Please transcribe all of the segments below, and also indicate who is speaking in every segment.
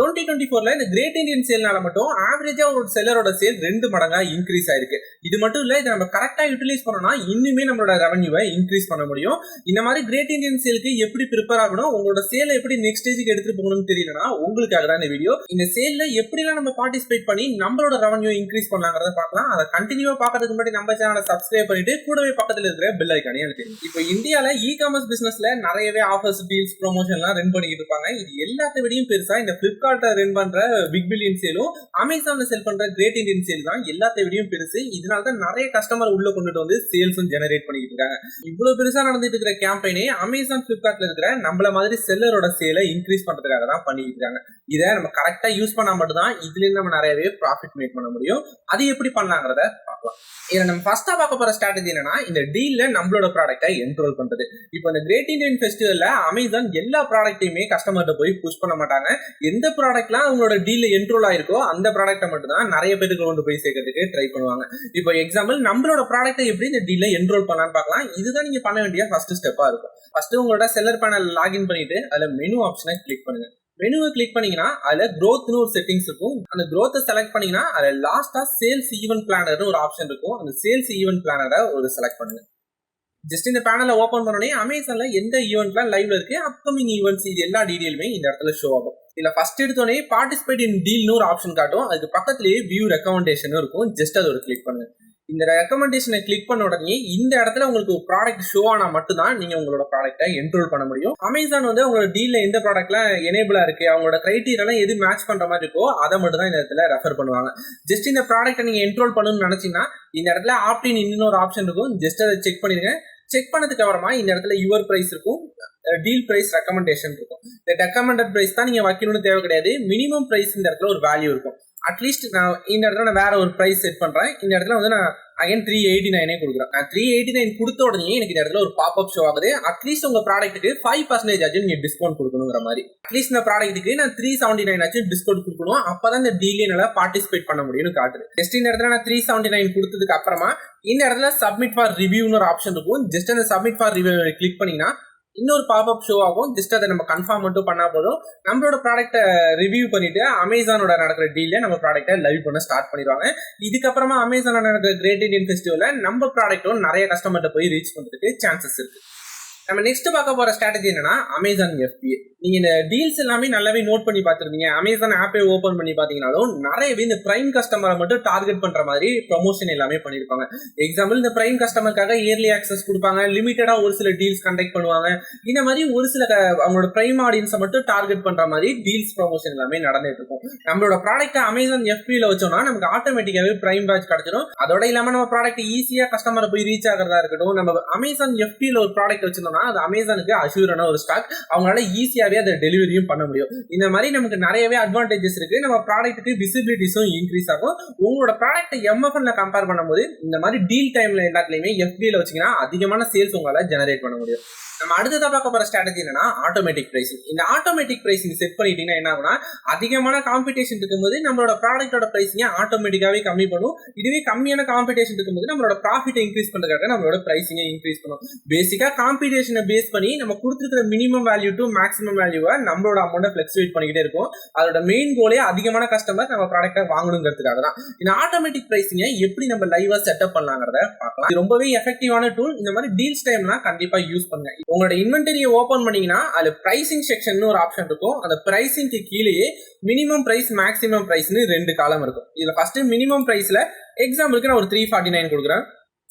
Speaker 1: 2024ல இந்த great Indian சேல்னால மட்டும் ஆவரேஜா ஒரு செல்லரோட சேல் 2 மடங்கா இன்க்ரீஸ் ஆயிருக்கு. இது மட்டும் இல்ல, இதை நம்ம கரெக்டா யூட்டிலைஸ் பண்ணோம்னா இன்னுமே நம்மளோட ரெவன்யூவை இன்க்ரீஸ் பண்ண முடியும். இந்த மாதிரி கிரேட் இந்தியன் சேலுக்கு எப்படி ப்ரிப்பேர் ஆகணும், உங்களோட சேலை எப்படி நெக்ஸ்ட் ஸ்டேஜுக்கு எடுத்துட்டு போகணும்னு தெரியலனா உங்களுக்காக தான் இந்த வீடியோ. இந்த சேல்ல எப்படிலாம் நம்ம பார்ட்டிசிபேட் பண்ணி நம்மளோட ரெவன்யூ இன்க்ரீஸ் பண்ணலாங்கிறத பார்க்கலாம். அதை கண்டினியூவா பார்க்கறதுக்கு முன்னாடி நம்ம சேனலை சப்ஸ்கிரைப் பண்ணிட்டு கூடவே பக்கத்துல இருக்கிற பெல் ஐக்கானே அழுத்துங்க. இப்போ இந்தியால இ-காமர்ஸ் பிசினஸ்ல நிறையவே ஆஃபர்ஸ், டீல்ஸ், ப்ரொமோஷன்லாம் ரன் பண்ணிட்டு இருப்பாங்க. இது எல்லாத்த விடையும் பெருசா இந்த பிளிப்கார்ட்டை ரன் பண்ற பிக் பில்லியன் சேலும் அமேசான்ல செல் பண்ற கிரேட் இந்தியன் சேல் தான் எல்லாத்த விடையும் பெருசு. இதனால தான் நிறைய கஸ்டமர் உள்ள கொண்டுட்டு வந்து சேல்ஸும் ஜெனரேட் பண்ணிட்டு இருக்காங்க. இவ்வளவு பெருசா நடந்துட்டு இருக்கிற கேம்பெயினே அமேசான், பிளிப்கார்ட்ல இருக்கிற நம்மள மாதிரி செல்லரோட சேலை இன்க்ரீஸ் பண்றதுக்காக தான் பண்ணிட்டு இருக்காங்க. இதை நம்ம கரெக்டா யூஸ் பண்ணா மட்டும் தான் இதுல இருந்து நம்ம நிறையவே ப்ராஃபிட் மேக் பண்ண முடியும். அது எப்படி பண்ணலாங்கிறத பார்க்கலாம். இதை நம்ம ஃபர்ஸ்டா பார்க்க போற ஸ்ட்ராட்டஜி என்னன்னா, இந்த டீல்ல நம்மளோட ப்ராடக்டை என்ரோல் பண்றது. இப்போ இந்த கிரேட் இந்தியன் ஃபெஸ்டிவல்ல அமேசான் எல்லா ப்ராடக்ட்டையுமே கஸ்டமர்கிட்ட போய் புஷ் பண்ண மாட்டாங்க. எந்த ப்ராடக்ட்லாம் அவங்களோட டீல்ல என்ரோல் ஆயிருக்கோ அந்த ப்ராடக்ட்டை மட்டும் தான் நிறைய பேருக்கு கொண்டு போய் சேர்க்கறதுக்கு ட்ரை பண்ணுவாங்க. இப்போ எக்ஸாம்பிள் நம்மளோட ப்ராடக்ட்டை எப்படி இந்த டீல்ல என்ரோல் பண்ணலாம்னு பார்க்கலாம். இதுதான் நீங்க பண்ண வேண்டிய ஃபர்ஸ்ட் ஸ்டெப்பா இருக்கும். ஃபர்ஸ்ட் உங்களோட செல்லர் பேனல் லாகின் பண்ணிட்டு அதுல மெனு ஆப்ஷனை கிளிக் பண்ணுங்க. மெனுவை கிளிக் பண்ணீங்கன்னா அதுல growthனு ஒரு செட்டிங்ஸ் இருக்கும். அந்த growth செலக்ட் பண்ணீங்கன்னா அதுல லாஸ்டா சேல்ஸ் ஈவென்ட் பிளானர்னு ஒரு ஆப்ஷன் இருக்கும். அந்த சேல்ஸ் ஈவென்ட் பிளானரை ஒரு செலக்ட் பண்ணுங்க. ஜஸ்ட் இந்த பேனலை ஓபன் பண்ணோடனே அமேசான்ல எந்த ஈவெண்ட்லாம் லைவ்ல இருக்கு, அப்கமிங் ஈவெண்ட்ஸ், இது எல்லா டீடைலுமே இந்த இடத்துல ஷோ ஆகும். இதுல ஃபர்ஸ்ட் எடுத்தோடனே பார்ட்டிசிபேட் இன் டீல்னு ஒரு ஆப்ஷன் காட்டும். அதுக்கு பக்கத்துலயே வியூ ரெக்கமெண்டேஷன் இருக்கும். ஜஸ்ட் அதை ஒரு கிளிக் பண்ணுங்க. இந்த ரெக்கமெண்டேஷனை கிளிக் பண்ண உடனே இந்த இடத்துல உங்களுக்கு ஒரு ப்ராடக்ட் ஷோ ஆனா மட்டும்தான் நீங்க உங்களோட ப்ராடக்ட்டை என்ரோல் பண்ண முடியும். அமேசான் வந்து உங்களோட டீல்ல எந்த ப்ராடக்ட்லாம் எனேபிளா இருக்கு, அவங்களோட கிரைட்டீரியாலாம் எது மேட்ச் பண்ற மாதிரி இருக்கோ அதை மட்டும் தான் இந்த இடத்துல ரெஃபர் பண்ணுவாங்க. ஜஸ்ட் இந்த ப்ராடக்ட்டை நீங்க என்ரோல் பண்ணணும்னு நினைச்சீங்கன்னா இந்த இடத்துல ஆப்டின் இன்னொரு ஆப்ஷன் இருக்கும். ஜஸ்ட் அதை செக் பண்ணிருங்க. செக் பண்ணதுக்கு அப்புறமா இந்த இடத்துல யுவர் பிரைஸ் இருக்கும், டீல் பிரைஸ், ரெக்கமெண்டேஷன் இருக்கும். இந்த ரெக்கமெண்டட் பிரைஸ் தான் நீங்க வைக்கணும்னு தேவை கிடையாது. மினிமம் பிரைஸ் இந்த இடத்துல ஒரு வேல்யூ இருக்கும். அட்லீஸ்ட் நான் இந்த இடத்துல நான் வேற ஒரு பிரைஸ் செட் பண்றேன். இந்த இடத்துல வந்து நான் அகைன் 389 கொடுக்குறேன். நான் 389 கொடுத்த உடனே எனக்கு இந்த இடத்துல ஒரு பாப்அப் ஷோ ஆகுது. அட்லீஸ்ட் உங்க ப்ராடக்ட்டுக்கு 5% ஆச்சும் நீங்க டிஸ்கவுண்ட் கொடுக்கணுங்கிற மாதிரி. அட்லீஸ்ட் இந்த ப்ராடக்ட்டுக்கு நான் 379 ஆச்சும் டிஸ்கவுண்ட் கொடுக்கணும். அப்பதான் இந்த டீல்ல என்னால பார்ட்டிசிபேட் பண்ண முடியும்னு காட்டுது. ஜஸ்ட் இந்த இடத்துல நான் 379 கொடுத்ததுக்கு அப்புறமா இந்த இடத்துல சப்மிட் ஃபார் ரிவ்யூன்னு ஒரு ஆப்ஷன் இருக்கும். ஜஸ்ட் அந்த சப்மிட் ஃபார் ரிவ்யூ கிளிக் பண்ணீங்கன்னா இன்னொரு பாப்அப் ஷோ ஆகும். ஜஸ்ட் அதை நம்ம கன்ஃபார்ம் மட்டும் பண்ணா போதும். நம்மளோட ப்ராடக்ட்டை ரிவ்யூ பண்ணிட்டு அமேசானோட நடக்கிற டீல்ல நம்ம ப்ராடக்ட்டை லைவ் பண்ண ஸ்டார்ட் பண்ணிடுவாங்க. இதுக்கப்புறமா அமேசானோட நடக்கிற கிரேட் இந்தியன் ஃபெஸ்டிவல்ல நம்ம ப்ராடக்ட்டும் நிறைய கஸ்டமர்கிட்ட போய் ரீச் பண்றதுக்கு சான்சஸ் இருக்கு. நம்ம நெக்ஸ்ட் பார்க்க போற ஸ்ட்ராட்டஜி என்னன்னா அமேசான் FBA. நீங்க இந்த டீல்ஸ் எல்லாமே நல்லாவே நோட் பண்ணி பார்த்துருந்தீங்க. அமேசான் ஆப்பை ஓபன் பண்ணி பாத்தீங்கன்னாலும் நிறையவே இந்த பிரைம் கஸ்டமரை மட்டும் டார்கெட் பண்ற மாதிரி ப்ரொமோஷன் எல்லாமே பண்ணிருப்பாங்க. எக்ஸாம்பிள் இந்த பிரைம் கஸ்டமருக்காக இயர்லி ஆக்சஸ் கொடுப்பாங்க, லிமிட்டடா ஒரு சில டீல்ஸ் கண்டக்ட் பண்ணுவாங்க. இந்த மாதிரி ஒரு சில அவங்களோட பிரைம் ஆடியன்ஸை மட்டும் டார்கெட் பண்ற மாதிரி டீல்ஸ் ப்ரொமோஷன் எல்லாமே நடந்துட்டு இருக்கும். நம்மளோட ப்ராடக்ட்டை அமேசான் FBAல வச்சோம்னா நமக்கு ஆட்டோமேட்டிக்காவே பிரைம் பேட்ச் கிடைச்சிடும். அதோட இல்லாம நம்ம ப்ராடக்ட் ஈஸியா கஸ்டமரை போய் ரீச் ஆகிறதா இருக்கட்டும். நம்ம அமேசான் FBAல ஒரு ப்ராடக்ட் வச்சிருந்தோம்னா அது அமேசானுக்கு அஷ்யூரான ஒரு ஸ்டாக், அவங்களால ஈஸியாவே அதை டெலிவரியும் பண்ண முடியும். இந்த மாதிரி நமக்கு நிறையவே அட்வான்டேஜஸ் இருக்கு. நம்ம ப்ராடக்ட்டுக்கு விசிபிலிட்டிஸும் இன்க்ரீஸ் ஆகும். உங்களோட ப்ராடக்ட்டை MFNல கம்பேர் பண்ணும்போது இந்த மாதிரி டீல் டைம்ல எல்லாத்துலயுமே FBAல வச்சீங்கன்னா அதிகமான சேல்ஸ் உங்களால ஜெனரேட் பண்ண முடியும். நம்ம அடுத்ததா பார்க்க போற ஸ்ட்ராட்டஜி என்னன்னா ஆட்டோமேட்டிக் பிரைசிங். இந்த ஆட்டோமேட்டிக் பிரைசிங் செட் பண்ணிட்டீங்கன்னா என்ன ஆகும்னா, அதிகமான காம்படிஷன் இருக்கும்போது நம்மளோட ப்ராடக்ட்டோட பிரைசிங்கை ஆட்டோமேட்டிக்காவே கம்மி பண்ணும். இதுவே கம்மியான காம்படிஷன் இருக்கும்போது நம்மளோட ப்ராஃபிட்டை இன்க்ரீஸ் பண்றதுக்காக நம்மளோட பிரைசிங்கை இன்க்ரீஸ் பண்ணும். பேசிக்கா காம்படிஷனை பேஸ் பண்ணி நம்ம கொடுத்துருக்கிற மினிமம் வேல்யூ டு மேக்ஸிமம் வேல்யூவை நம்மளோட அமௌண்ட்டை ஃபிளக்சுவேட் பண்ணிக்கிட்டே இருக்கும். அதோட மெயின் கோலே அதிகமான கஸ்டமர் நம்ம ப்ராடக்ட்டை வாங்கணுங்கிறதுக்காக தான். இந்த ஆட்டோமேட்டிக் பிரைசிங்கை எப்படி நம்ம லைவா செட்டப் பண்ணலாங்கிறத பார்க்கலாம். இது ரொம்பவே எஃபெக்டிவான டூல். இந்த மாதிரி டீல்ஸ் டைம்னா கண்டிப்பா யூஸ் பண்ணுங்க. உங்களோட இன்வென்டரியை ஓபன் பண்ணீங்கன்னா அதுல பிரைசிங் செக்ஷன் ஒரு ஆப்ஷன் இருக்கும். அந்த பிரைசிங்க்கு கீழேயே மினிமம் பிரைஸ், மேக்ஸிமம் பிரைஸ்னு 2 காலம் இருக்கும். இதுல ஃபர்ஸ்ட் மினிமம் பிரைஸ்ல எக்ஸாம்பிளுக்கு நான் ஒரு 349 கொடுக்குறேன்.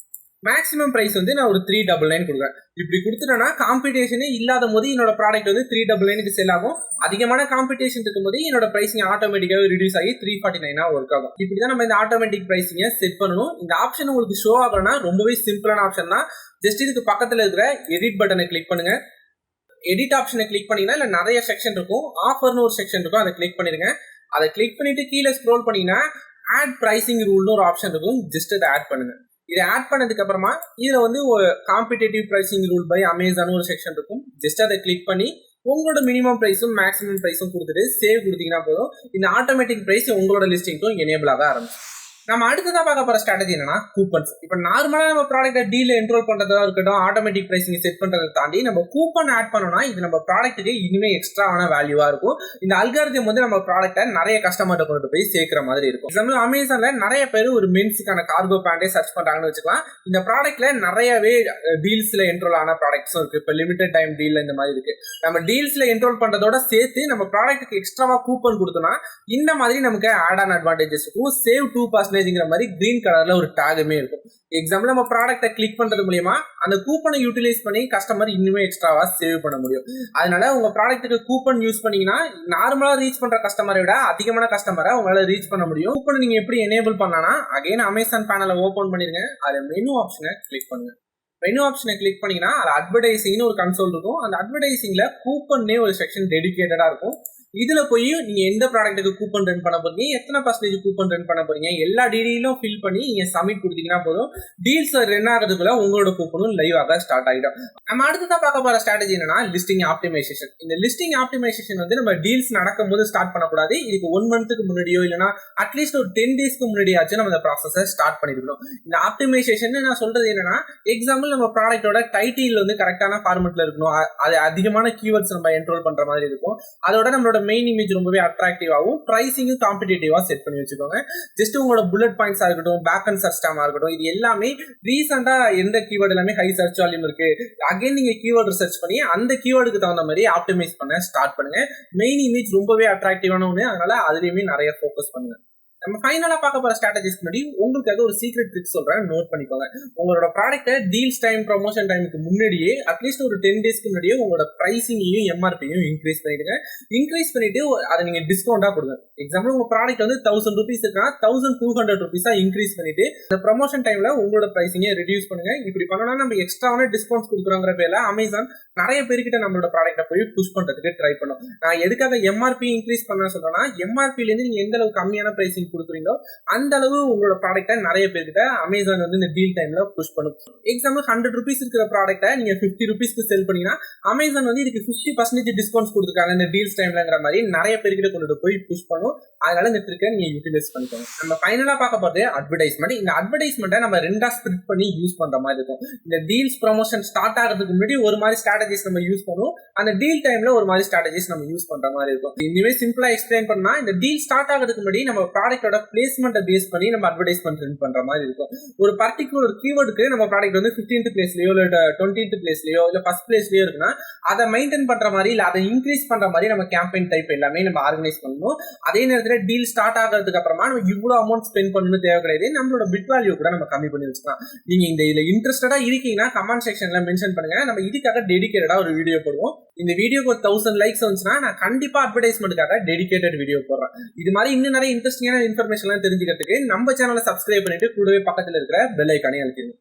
Speaker 1: மேக்ஸிமம் பிரைஸ் வந்து நான் ஒரு 399 கொடுக்குறேன். இப்படி கொடுத்துட்டேன்னா காம்படிஷனே இல்லாத போது என்னோட ப்ராடக்ட் வந்து 399க்கு செல் ஆகும். அதிகமான காம்படிஷன் இருக்கும்போது என்னோட பிரைசிங் ஆட்டோமேட்டிக்காவே ரிடியூஸ் ஆகி 349 ஒர்க் ஆகும். இப்படிதான் நம்ம இந்த ஆட்டோமேட்டிக் பிரைசிங்கை செட் பண்ணணும். இந்த ஆப்ஷன் உங்களுக்கு ஷோ ஆகணும்னா ரொம்பவே சிம்பிளான ஆப்ஷன் தான். ஜஸ்ட் இதுக்கு பக்கத்துல இருக்கிற எடிட் பட்டனை கிளிக் பண்ணுங்க. எடிட் ஆப்ஷனை கிளிக் பண்ணீங்கன்னா இல்ல நிறைய செக்ஷன் இருக்கும். ஆஃபர்னு ஒரு செக்ஷன் இருக்கும், அதை கிளிக் பண்ணிருங்க. அதை கிளிக் பண்ணிட்டு கீழே ஸ்க்ரோல் பண்ணீங்கன்னா ஆட் பிரைசிங் ரூல்னு ஒரு ஆப்ஷன் இருக்கும். ஜஸ்ட் அதை ஆட் பண்ணுங்க. இதை ஆட் பண்ணதுக்கு அப்புறமா இதுல வந்து ஒரு competitive pricing rule by Amazon ஒரு செக்ஷன் இருக்கும். ஜஸ்ட் அதை கிளிக் பண்ணி உங்களோட மினிமம் பிரைஸும் மேக்ஸிமம் பிரைஸும் கொடுத்துட்டு சேவ் கொடுத்தீங்கன்னா போதும். இந்த ஆட்டோமேட்டிக் பிரைஸ் உங்களோட லிஸ்டிங்க்கும் எனேபிள் ஆக ஆரம்பிச்சு. நம்ம அடுத்ததா பார்க்க போற ஸ்ட்ராட்டஜி என்னன்னா கூப்பன்ஸ். இப்ப நார்மலா நம்ம ப்ராடக்ட்டை டீல்ல என்ரோல் பண்றதா இருக்கட்டும், ஆட்டோமேட்டிக் பிரைசிங் செட் பண்றதை தாண்டி நம்ம கூப்பன் ஆட் பண்ணோம்னா இது நம்ம ப்ராடக்ட்டுக்கு இனிமே எக்ஸ்ட்ராவான வேல்யூவா இருக்கும். இந்த அல்காரிதம் வந்து நம்ம ப்ராடக்ட்டை நிறைய கஸ்டமர்கிட்ட கொண்டு போய் சேர்க்கிற மாதிரி இருக்கும். எக்ஸாம்பிள் அமேசான்ல நிறைய பேர் ஒரு மென்ஸுக்கான கார்கோ பேண்டே சர்ச் பண்றாங்கன்னு வச்சுக்கலாம். இந்த ப்ராடக்ட்ல நிறையவே டீல்ஸ்ல என்ரோல் ஆன ப்ராடக்ட்ஸும் இருக்கு. இப்ப லிமிடெட் டைம் டீல் இந்த மாதிரி இருக்கு. நம்ம டீல்ஸ்ல என்ரோல் பண்றதோட சேர்த்து நம்ம ப்ராடக்ட்டுக்கு எக்ஸ்ட்ராவா கூப்பன் கொடுத்தோம்னா இந்த மாதிரி நமக்கு ஆட் ஆன் அட்வான்டேஜஸ் இருக்கும். சேவ் 2% மாதிரி கிரீன் கலர்ல ஒரு டாகுமே இருக்கும். எக்ஸாம்பிள் நம்ம ப்ராடக்ட்டை கிளிக் பண்றது மூலியமா அந்த கூப்பனை யூட்டிலைஸ் பண்ணி கஸ்டமர் இன்னுமே எக்ஸ்ட்ராவா சேவ் பண்ண முடியும். அதனால உங்க ப்ராடக்ட்டுக்கு கூப்பன் யூஸ் பண்ணீங்கன்னா நார்மலா ரீச் பண்ற கஸ்டமரை விட அதிகமான கஸ்டமரை உங்களால ரீச் பண்ண முடியும். கூப்பனை நீங்க எப்படி எனேபிள் பண்ணலாம்னா அகைன் அமேசான் பேனலை ஓபன் பண்ணிருங்க. அது மெனு ஆப்ஷனை கிளிக் பண்ணுங்க. மெனு ஆப்ஷனை கிளிக் பண்ணீங்கன்னா அது அட்வர்டைசிங்னு ஒரு கன்சோல் இருக்கும். அந்த அட்வர்டைசிங்ல கூப்பன்னே ஒரு செக்ஷன் டெடிகேட்டடா இருக்கும். இதுல போய் நீங்க எந்த ப்ராடக்ட்டுக்கு கூப்பன் ரன் பண்ண போறீங்க, எத்தனை பர்சன்டேஜ் கூப்பன் ரன் பண்ண போறீங்க, எல்லா டீடைலும் ஃபில் பண்ணி நீங்க சப்மிட் கொடுத்தீங்கன்னா போதும். டீல்ஸ் ரன் ஆகிறதுக்குள்ள உங்களோட கூப்பனும் லைவ் ஆக ஸ்டார்ட் ஆகிடும். நம்ம அடுத்ததா பார்க்க போற ஸ்ட்ராட்டஜி என்னன்னா லிஸ்டிங் ஆப்டிமைசேஷன். இந்த லிஸ்டிங் ஆப்டிமைசேஷன் வந்து நம்ம டீல்ஸ் நடக்கும் போது ஸ்டார்ட் பண்ணக்கூடாது. இதுக்கு 1 மந்த்துக்கு முன்னாடியோ இல்லைன்னா அட்லீஸ்ட் ஒரு 10 டேஸ்க்கு முன்னாடியாச்சும் நம்ம இந்த ப்ராசஸை ஸ்டார்ட் பண்ணிருக்கணும். இந்த ஆப்டிமைசேஷன் நான் சொல்றது என்னன்னா எக்ஸாம்பிள் நம்ம ப்ராடக்டோட டைட்டில் வந்து கரெக்டான ஃபார்மெட்ல இருக்கணும். அது அதிகமான கீவேர்ட்ஸ் நம்ம என்ரோல் பண்ற மாதிரி இருக்கும். அதோட நம்மளோட மெயின் இமேஜ் ரொம்பவே அட்ராக்டிவாகவும் பிரைசிங்கும் காம்படிட்டிவா செட் பண்ணி வச்சுக்கோங்க. ஜஸ்ட் உங்களோட புல்லட் பாயிண்ட்ஸா இருக்கட்டும், பேக் அண்ட் சர்ச் டேமா இருக்கட்டும், இது எல்லாமே ரீசெண்டா எந்த கீவேர்டு எல்லாமே ஹை சர்ச் வால்யூம் இருக்கு, அகைன் நீங்க கீவேர்டு சர்ச் பண்ணி அந்த கீவேர்டுக்கு தகுந்த மாதிரி ஆப்டிமைஸ் பண்ண ஸ்டார்ட் பண்ணுங்க. மெயின் இமேஜ் ரொம்பவே அட்ராக்டிவான ஒன்று, அதனால அதுலயுமே நிறைய ஃபோக்கஸ் பண்ணுங்க. நம்ம ஃபைனலா பார்க்க போற ஸ்ட்ராட்டஜிஸ் முன்னாடி உங்களுக்காக ஒரு சீக்ரெட் ட்ரிக் சொல்றேன், நோட் பண்ணிக்கோங்க. உங்களோட ப்ராடக்ட்டை டீல்ஸ் டைம் ப்ரமோஷன் டைமுக்கு முன்னாடியே அட்லீஸ்ட் ஒரு 10 டேஸ்க்கு முன்னாடியே உங்களோட பிரைசிங்கையும் எம்ஆர்பியும் இன்க்ரீஸ் பண்ணிடுங்க. இன்க்ரீஸ் பண்ணிட்டு அதை நீங்க டிஸ்கவுண்டா கொடுங்க. எக்ஸாம்பிள் உங்க ப்ராடக்ட் வந்து 1000 rupees இருக்குன்னா 1200 rupees இன்க்ரீஸ் பண்ணிட்டு அந்த ப்ரமோஷன் டைம்ல உங்களோட பிரைசிங்கை ரெடியூஸ் பண்ணுங்க. இப்படி பண்ணோம்னா நம்ம எக்ஸ்ட்ராவான டிஸ்கவுண்ட்ஸ் கொடுக்குறோங்கிற பேர்ல அமேசான் நிறைய பேர்கிட்ட நம்மளோட ப்ராடக்ட்டை போய் புஷ் பண்றதுக்கு ட்ரை பண்ணும். நான் எதுக்காக எம்ஆர்பி இன்க்ரீஸ் பண்ண சொல்றேன்னா எம்ஆர்பில இருந்து நீங்க எந்த அளவுக்கு கம்மியான பிரைசிங் கொடுக்குறீங்களோ அந்த அளவு உங்களோட ப்ராடக்ட்டை நிறைய பேர்கிட்ட அமேசான் வந்து இந்த டீல் டைம்ல புஷ் பண்ணும். எக்ஸாம்பிள் 100 rupees இருக்கிற ப்ராடக்ட்டை நீங்க 50 rupeesக்கு செல் பண்ணீங்கன்னா அமேசான் வந்து இதுக்கு 50% டிஸ்கவுண்ட்ஸ் கொடுத்துருக்காங்க இந்த டீல்ஸ் டைம்லங்கிற மாதிரி நிறைய பேர்கிட்ட கொண்டு போய் புஷ் பண்ணும். அதனால இந்த ட்ரிக்கை நீங்க யூட்டிலைஸ் பண்ணிக்கோங்க. நம்ம ஃபைனலா பார்க்க போறது அட்வர்டைஸ்மெண்ட். இந்த அட்வர்டைஸ்மெண்ட்டை நம்ம ரெண்டா ஸ்பிளிட் பண்ணி யூஸ் பண்ற மாதிரி இருக்கும். இந்த டீல்ஸ் ப்ரமோஷன் ஸ்டார்ட் ஆகிறதுக்கு முன்னாடி ஒரு மாதிரி ஸ்ட்ராட்டஜிஸ் நம்ம யூஸ் பண்ணுவோம். அந்த டீல் டைம்ல ஒரு மாதிரி ஸ்ட்ராட்டஜிஸ் நம்ம யூஸ் பண்ற மாதிரி இருக்கும். இனிமே சிம்பிளா எக்ஸ்பிளைன் பண்ணா இந்த டீல் ஸ்டார்ட் ஆகிறதுக்கு முன்னாடி நம்ம ப்ராடக்ட்டோட பிளேஸ்மெண்ட்டை பேஸ் பண்ணி நம்ம அட்வர்டைஸ்மெண்ட் ரன் பண்ற மாதிரி இருக்கும். ஒரு பர்டிகுலர் கீவேர்டுக்கு நம்ம ப்ராடக்ட் வந்து 15th பிளேஸ்லயோ இல்ல 20th பிளேஸ்லயோ இல்ல ஃபர்ஸ்ட் பிளேஸ்லயோ இருக்குன்னா அதை மெயின்டைன் பண்ற மாதிரி இல்ல அதை இன்க்ரீஸ் பண்ற மாதிரி நம்ம கேம்பெயின் டைப் எல்லாமே நம்ம ஆர்கனைஸ் பண்ணணும். அதே நேரத்தில் டீல் ஸ்டார்ட் ஆகிறதுக்கு அப்புறமா நம்ம இவ்வளவு அமௌண்ட் ஸ்பெண்ட் பண்ணணும் தேவை கிடையாது. நம்மளோட பிட் வேல்யூ கூட நம்ம கம்மி பண்ணி வச்சுக்கலாம். நீங்க இந்த இதுல இன்ட்ரெஸ்டடா இருக்கீங்கன்னா கமெண்ட் செக்ஷன்ல மென்ஷன் பண்ணுங்க. நம்ம இதுக்காக டெடிகேட்டடா ஒரு வீடியோ போடுவோம். இந்த வீடியோக்கு ஒரு 1000 லைக்ஸ் வந்துச்சுன்னா நான் கண்டிப்பா அட்வர்டைஸ்மெண்ட்டுக்காக டெடிகேட்டட் வீடியோ போடுறேன். இது மாதிரி இன்னும் நிறைய இன்ட்ரெஸ்டிங்கான இன்ஃபர்மேஷன் தெரிஞ்சுக்கிறதுக்கு நம்ம சேனலை சப்ஸ்கிரைப் பண்ணிட்டு கூடவே பக்கத்தில் இருக்கிற பெல் ஐக்கானே அழுத்திடுங்க.